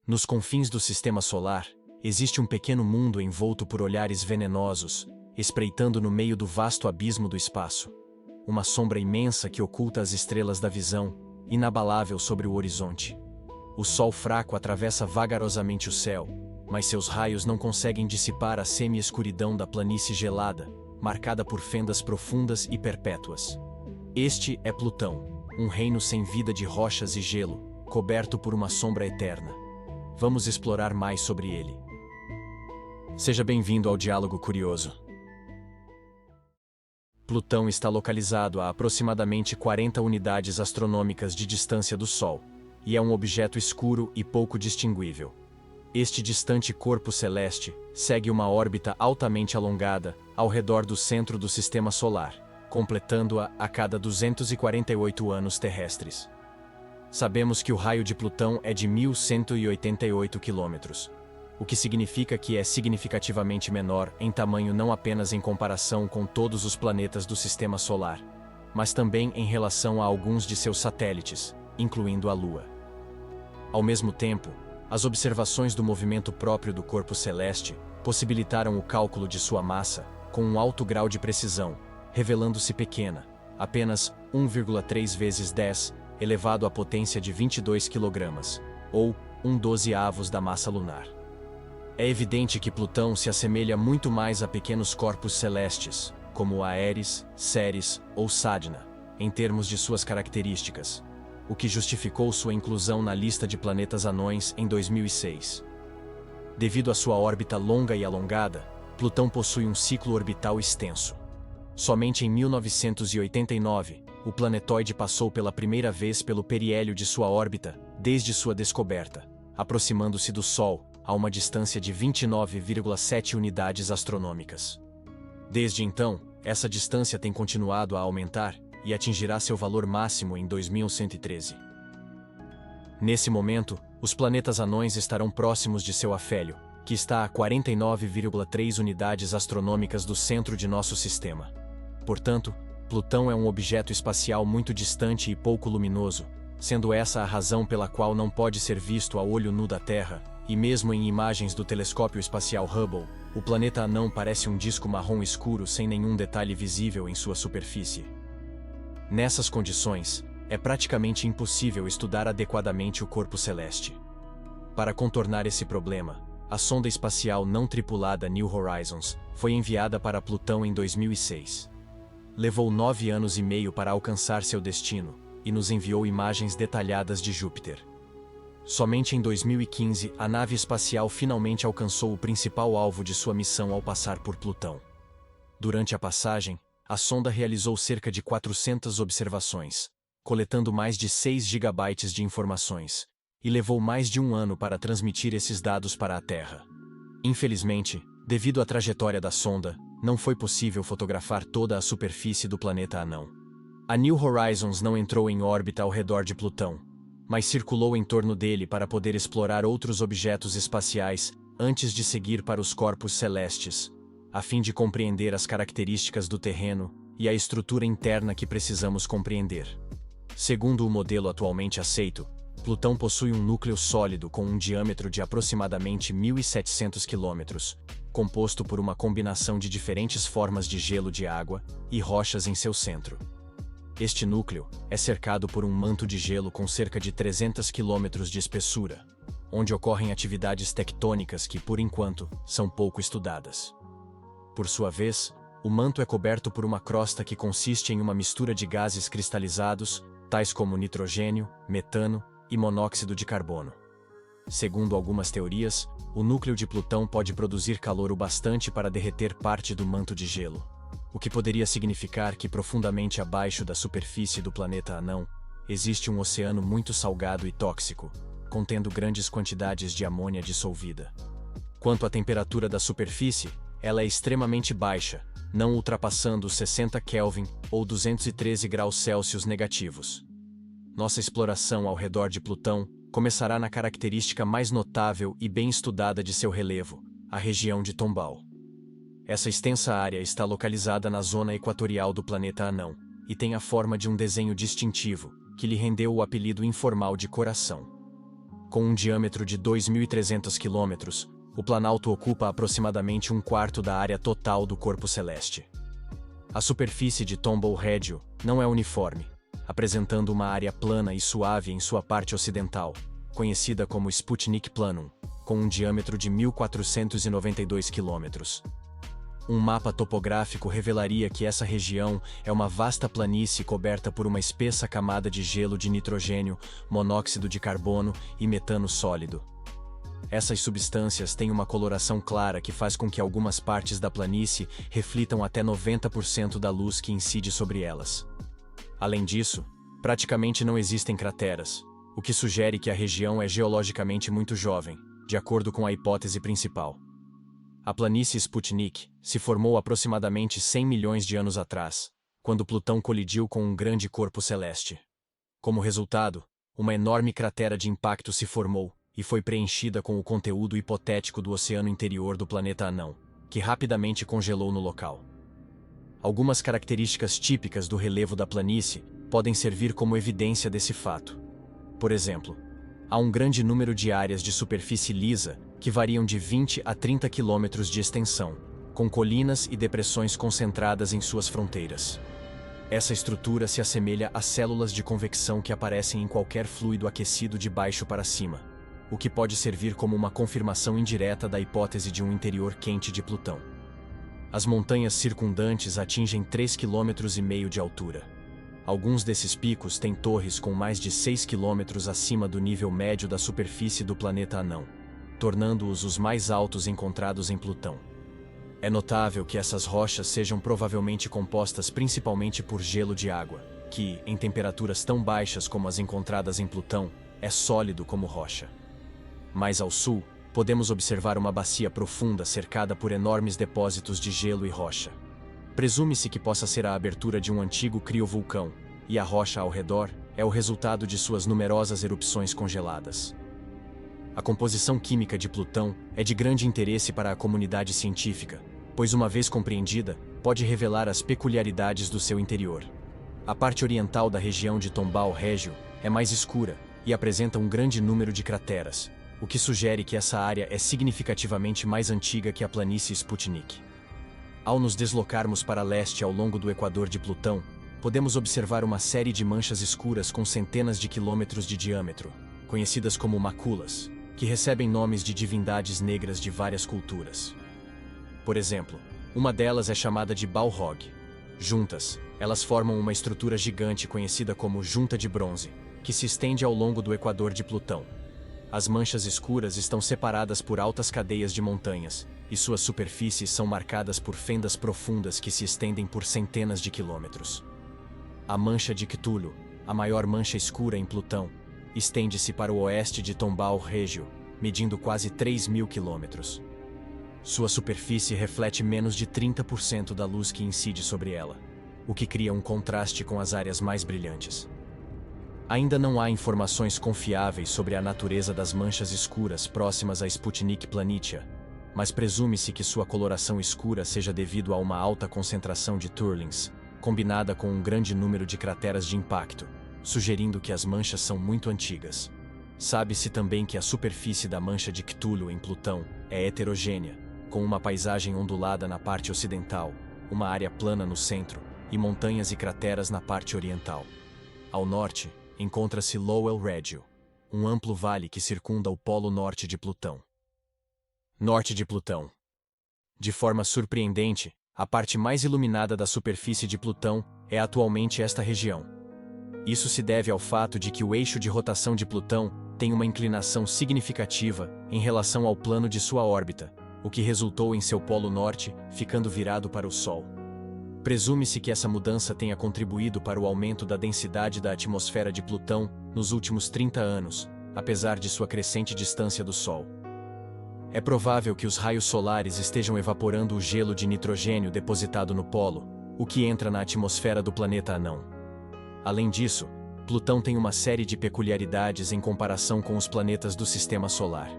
Nos confins do Sistema Solar, existe um pequeno mundo envolto por olhares venenosos, espreitando no meio do vasto abismo do espaço. Uma sombra imensa que oculta as estrelas da visão, inabalável sobre o horizonte. O sol fraco atravessa vagarosamente o céu, mas seus raios não conseguem dissipar a semi-escuridão da planície gelada, marcada por fendas profundas e perpétuas. Este é Plutão, um reino sem vida de rochas e gelo, coberto por uma sombra eterna. Vamos explorar mais sobre ele. Seja bem-vindo ao Diálogo Curioso. Plutão está localizado a aproximadamente 40 unidades astronômicas de distância do Sol, e é um objeto escuro e pouco distinguível. Este distante corpo celeste segue uma órbita altamente alongada ao redor do centro do Sistema Solar, completando-a a cada 248 anos terrestres. Sabemos que o raio de Plutão é de 1.188 quilômetros, o que significa que é significativamente menor em tamanho não apenas em comparação com todos os planetas do Sistema Solar, mas também em relação a alguns de seus satélites, incluindo a Lua. Ao mesmo tempo, as observações do movimento próprio do corpo celeste possibilitaram o cálculo de sua massa com um alto grau de precisão, revelando-se pequena, apenas 1,3 vezes 10 elevado à potência de 22 kg, ou 1/12 da massa lunar. É evidente que Plutão se assemelha muito mais a pequenos corpos celestes, como Aeris, Ceres ou Sadna, em termos de suas características, o que justificou sua inclusão na lista de planetas anões em 2006. Devido à sua órbita longa e alongada, Plutão possui um ciclo orbital extenso. Somente em 1989, o planetóide passou pela primeira vez pelo periélio de sua órbita, desde sua descoberta, aproximando-se do Sol a uma distância de 29,7 unidades astronômicas. Desde então, essa distância tem continuado a aumentar e atingirá seu valor máximo em 2113. Nesse momento, os planetas anões estarão próximos de seu afélio, que está a 49,3 unidades astronômicas do centro de nosso sistema. Portanto, Plutão é um objeto espacial muito distante e pouco luminoso, sendo essa a razão pela qual não pode ser visto a olho nu da Terra, e mesmo em imagens do telescópio espacial Hubble, o planeta anão parece um disco marrom escuro sem nenhum detalhe visível em sua superfície. Nessas condições, é praticamente impossível estudar adequadamente o corpo celeste. Para contornar esse problema, a sonda espacial não tripulada New Horizons foi enviada para Plutão em 2006. Levou 9 anos e meio para alcançar seu destino, e nos enviou imagens detalhadas de Júpiter. Somente em 2015, a nave espacial finalmente alcançou o principal alvo de sua missão ao passar por Plutão. Durante a passagem, a sonda realizou cerca de 400 observações, coletando mais de 6 gigabytes de informações, e levou mais de um ano para transmitir esses dados para a Terra. Infelizmente, devido à trajetória da sonda, não foi possível fotografar toda a superfície do planeta anão. A New Horizons não entrou em órbita ao redor de Plutão, mas circulou em torno dele para poder explorar outros objetos espaciais antes de seguir para os corpos celestes, a fim de compreender as características do terreno e a estrutura interna que precisamos compreender. Segundo o modelo atualmente aceito, Plutão possui um núcleo sólido com um diâmetro de aproximadamente 1.700 km, composto por uma combinação de diferentes formas de gelo de água e rochas em seu centro. Este núcleo é cercado por um manto de gelo com cerca de 300 km de espessura, onde ocorrem atividades tectônicas que, por enquanto, são pouco estudadas. Por sua vez, o manto é coberto por uma crosta que consiste em uma mistura de gases cristalizados, tais como nitrogênio, metano e monóxido de carbono. Segundo algumas teorias, o núcleo de Plutão pode produzir calor o bastante para derreter parte do manto de gelo, o que poderia significar que profundamente abaixo da superfície do planeta anão, existe um oceano muito salgado e tóxico, contendo grandes quantidades de amônia dissolvida. Quanto à temperatura da superfície, ela é extremamente baixa, não ultrapassando os 60 Kelvin ou 213 graus Celsius negativos. Nossa exploração ao redor de Plutão começará na característica mais notável e bem estudada de seu relevo, a região de Tomball. Essa extensa área está localizada na zona equatorial do planeta anão, e tem a forma de um desenho distintivo, que lhe rendeu o apelido informal de coração. Com um diâmetro de 2.300 quilômetros, o planalto ocupa aproximadamente um quarto da área total do corpo celeste. A superfície de Tombaugh Regio não é uniforme, apresentando uma área plana e suave em sua parte ocidental, conhecida como Sputnik Planum, com um diâmetro de 1.492 quilômetros. Um mapa topográfico revelaria que essa região é uma vasta planície coberta por uma espessa camada de gelo de nitrogênio, monóxido de carbono e metano sólido. Essas substâncias têm uma coloração clara que faz com que algumas partes da planície reflitam até 90% da luz que incide sobre elas. Além disso, praticamente não existem crateras, o que sugere que a região é geologicamente muito jovem, de acordo com a hipótese principal. A planície Sputnik se formou aproximadamente 100 milhões de anos atrás, quando Plutão colidiu com um grande corpo celeste. Como resultado, uma enorme cratera de impacto se formou e foi preenchida com o conteúdo hipotético do oceano interior do planeta anão, que rapidamente congelou no local. Algumas características típicas do relevo da planície podem servir como evidência desse fato. Por exemplo, há um grande número de áreas de superfície lisa que variam de 20 a 30 quilômetros de extensão, com colinas e depressões concentradas em suas fronteiras. Essa estrutura se assemelha a células de convecção que aparecem em qualquer fluido aquecido de baixo para cima, o que pode servir como uma confirmação indireta da hipótese de um interior quente de Plutão. As montanhas circundantes atingem 3,5 km de altura. Alguns desses picos têm torres com mais de 6 km acima do nível médio da superfície do planeta anão, tornando-os os mais altos encontrados em Plutão. É notável que essas rochas sejam provavelmente compostas principalmente por gelo de água, que, em temperaturas tão baixas como as encontradas em Plutão, é sólido como rocha. Mais ao sul, podemos observar uma bacia profunda cercada por enormes depósitos de gelo e rocha. Presume-se que possa ser a abertura de um antigo criovulcão, e a rocha ao redor é o resultado de suas numerosas erupções congeladas. A composição química de Plutão é de grande interesse para a comunidade científica, pois, uma vez compreendida, pode revelar as peculiaridades do seu interior. A parte oriental da região de Tombaugh Regio é mais escura e apresenta um grande número de crateras, o que sugere que essa área é significativamente mais antiga que a planície Sputnik. Ao nos deslocarmos para leste ao longo do equador de Plutão, podemos observar uma série de manchas escuras com centenas de quilômetros de diâmetro, conhecidas como maculas, que recebem nomes de divindades negras de várias culturas. Por exemplo, uma delas é chamada de Balrog. Juntas, elas formam uma estrutura gigante conhecida como Junta de Bronze, que se estende ao longo do equador de Plutão. As manchas escuras estão separadas por altas cadeias de montanhas, e suas superfícies são marcadas por fendas profundas que se estendem por centenas de quilômetros. A mancha de Cthulhu, a maior mancha escura em Plutão, estende-se para o oeste de Tombaugh Regio, medindo quase 3.000 quilômetros. Sua superfície reflete menos de 30% da luz que incide sobre ela, o que cria um contraste com as áreas mais brilhantes. Ainda não há informações confiáveis sobre a natureza das manchas escuras próximas a Sputnik Planitia, mas presume-se que sua coloração escura seja devido a uma alta concentração de turlings, combinada com um grande número de crateras de impacto, sugerindo que as manchas são muito antigas. Sabe-se também que a superfície da mancha de Cthulhu em Plutão é heterogênea, com uma paisagem ondulada na parte ocidental, uma área plana no centro e montanhas e crateras na parte oriental. Ao norte, encontra-se Lowell Regio, um amplo vale que circunda o polo norte de Plutão. Norte de Plutão. De forma surpreendente, a parte mais iluminada da superfície de Plutão é atualmente esta região. Isso se deve ao fato de que o eixo de rotação de Plutão tem uma inclinação significativa em relação ao plano de sua órbita, o que resultou em seu polo norte ficando virado para o Sol. Presume-se que essa mudança tenha contribuído para o aumento da densidade da atmosfera de Plutão nos últimos 30 anos, apesar de sua crescente distância do Sol. É provável que os raios solares estejam evaporando o gelo de nitrogênio depositado no polo, o que entra na atmosfera do planeta anão. Além disso, Plutão tem uma série de peculiaridades em comparação com os planetas do Sistema Solar.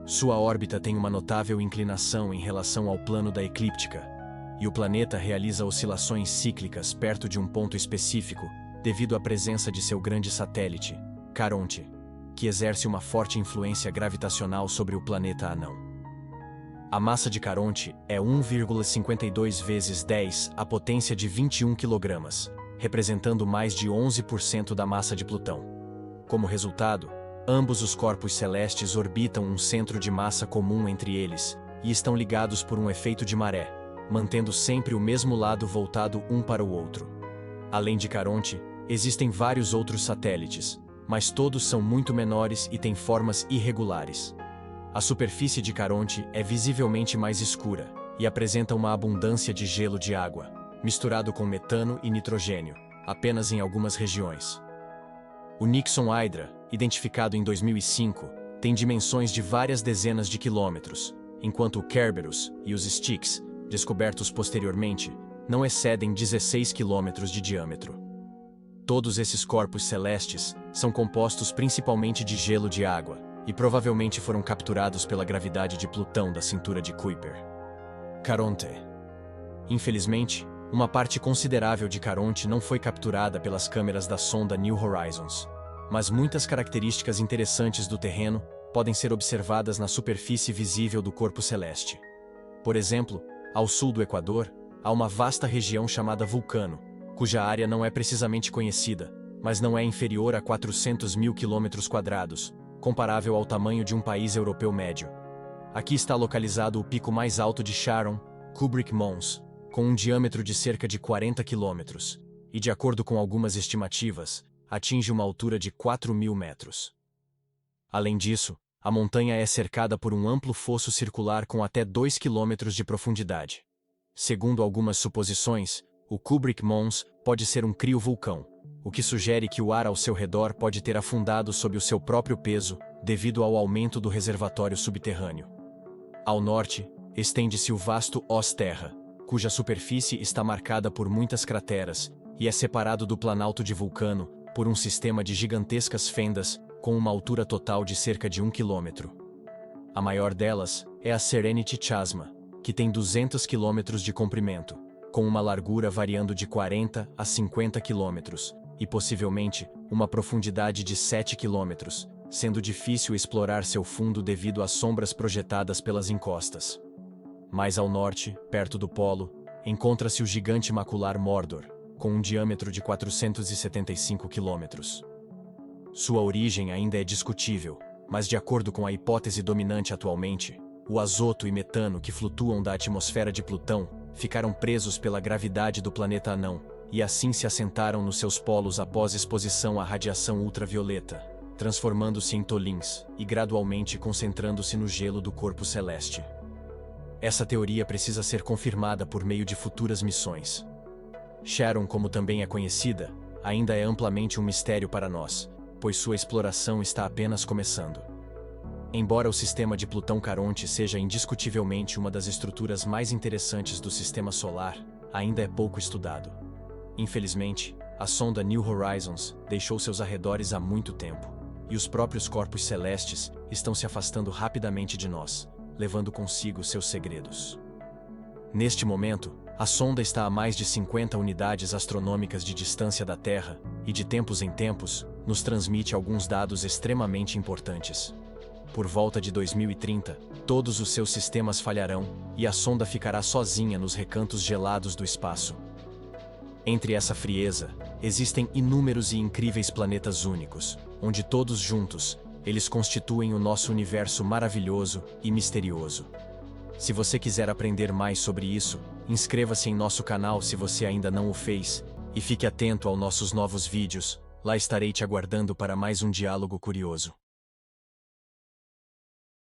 Sua órbita tem uma notável inclinação em relação ao plano da eclíptica, e o planeta realiza oscilações cíclicas perto de um ponto específico devido à presença de seu grande satélite, Caronte. que exerce uma forte influência gravitacional sobre o planeta anão. A massa de Caronte é 1,52 vezes 10 à potência de 21 kg, representando mais de 11% da massa de Plutão. Como resultado, ambos os corpos celestes orbitam um centro de massa comum entre eles e estão ligados por um efeito de maré, mantendo sempre o mesmo lado voltado um para o outro. Além de Caronte, existem vários outros satélites, mas todos são muito menores e têm formas irregulares. A superfície de Caronte é visivelmente mais escura e apresenta uma abundância de gelo de água, misturado com metano e nitrogênio, apenas em algumas regiões. O Nixon Hydra, identificado em 2005, tem dimensões de várias dezenas de quilômetros, enquanto o Kerberos e os Styx, descobertos posteriormente, não excedem 16 quilômetros de diâmetro. Todos esses corpos celestes são compostos principalmente de gelo de água e provavelmente foram capturados pela gravidade de Plutão da cintura de Kuiper. Caronte. Infelizmente, uma parte considerável de Caronte não foi capturada pelas câmeras da sonda New Horizons, mas muitas características interessantes do terreno podem ser observadas na superfície visível do corpo celeste. Por exemplo, ao sul do Equador, há uma vasta região chamada Vulcano, cuja área não é precisamente conhecida, mas não é inferior a 400 mil km², comparável ao tamanho de um país europeu médio. Aqui está localizado o pico mais alto de Sharon, Kubrick Mons, com um diâmetro de cerca de 40 km, e de acordo com algumas estimativas, atinge uma altura de 4.000 metros. Além disso, a montanha é cercada por um amplo fosso circular com até 2 km de profundidade. Segundo algumas suposições, o Kubrick Mons pode ser um criovulcão, o que sugere que o ar ao seu redor pode ter afundado sob o seu próprio peso devido ao aumento do reservatório subterrâneo. Ao norte, estende-se o vasto Oz-Terra, cuja superfície está marcada por muitas crateras e é separado do planalto de Vulcano por um sistema de gigantescas fendas com uma altura total de cerca de 1 km. A maior delas é a Serenity Chasma, que tem 200 km de comprimento, com uma largura variando de 40 a 50 km, e possivelmente uma profundidade de 7 km, sendo difícil explorar seu fundo devido às sombras projetadas pelas encostas. Mais ao norte, perto do polo, encontra-se o gigante macular Mordor, com um diâmetro de 475 km. Sua origem ainda é discutível, mas de acordo com a hipótese dominante atualmente, o azoto e metano que flutuam da atmosfera de Plutão ficaram presos pela gravidade do planeta anão, e assim se assentaram nos seus polos após exposição à radiação ultravioleta, transformando-se em tolins e gradualmente concentrando-se no gelo do corpo celeste. Essa teoria precisa ser confirmada por meio de futuras missões. Sharon, como também é conhecida, ainda é amplamente um mistério para nós, pois sua exploração está apenas começando. Embora o sistema de Plutão-Caronte seja indiscutivelmente uma das estruturas mais interessantes do sistema solar, ainda é pouco estudado. Infelizmente, a sonda New Horizons deixou seus arredores há muito tempo, e os próprios corpos celestes estão se afastando rapidamente de nós, levando consigo seus segredos. Neste momento, a sonda está a mais de 50 unidades astronômicas de distância da Terra e, de tempos em tempos, nos transmite alguns dados extremamente importantes. Por volta de 2030, todos os seus sistemas falharão e a sonda ficará sozinha nos recantos gelados do espaço. Entre essa frieza, existem inúmeros e incríveis planetas únicos, onde todos juntos, eles constituem o nosso universo maravilhoso e misterioso. Se você quiser aprender mais sobre isso, inscreva-se em nosso canal se você ainda não o fez, e fique atento aos nossos novos vídeos, lá estarei te aguardando para mais um diálogo curioso.